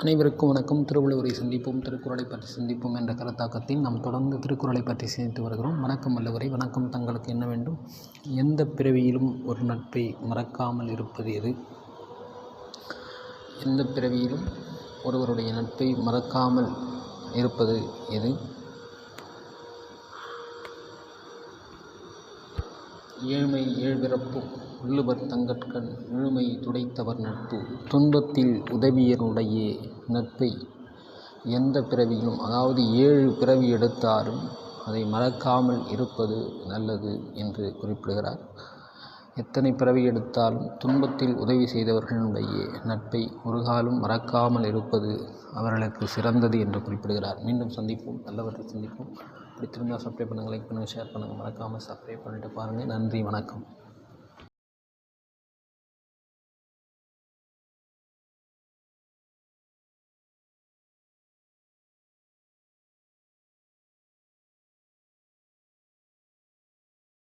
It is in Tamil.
அனைவருக்கும் வணக்கம். திருவள்ளுவரை சிந்திப்போம், திருக்குறளை பற்றி சிந்திப்போம் என்ற கருத்தாக்கத்தில் நாம் தொடர்ந்து திருக்குறளை பற்றி சிந்தித்து வருகிறோம். வணக்கம் வல்லவரை, வணக்கம். தங்களுக்கு என்ன வேண்டும்? எந்த பிறவியிலும் ஒரு நட்பை மறக்காமல் இருப்பது எது? எந்த பிறவியிலும் ஒருவருடைய நட்பை மறக்காமல் இருப்பது எது? ஏழ்மை ஏழ்பிறப்பும் உள்ளுவர் தங்கட்கண் முழுமை துடைத்தவர் நட்பு துன்பத்தில் உதவியனுடைய நட்பை எந்த பிறவியிலும், அதாவது 7 பிறவி எடுத்தாலும் அதை மறக்காமல் இருப்பது நல்லது என்று குறிப்பிடுகிறார். எத்தனை பிறவி எடுத்தாலும் துன்பத்தில் உதவி செய்தவர்களுடைய நட்பை ஒரு காலம் மறக்காமல் இருப்பது அவர்களுக்கு சிறந்தது என்று குறிப்பிடுகிறார். மீண்டும் சந்திப்போம், நல்லவற்றை சந்திப்போம். பிடித்திருந்தால் சப்ஸ்கிரைப் பண்ணுங்கள், லைக் பண்ணுங்கள், ஷேர் பண்ணுங்கள். மறக்காமல் சப்ஸ்கிரைப் பண்ணிட்டு பாருங்கள். நன்றி, வணக்கம்.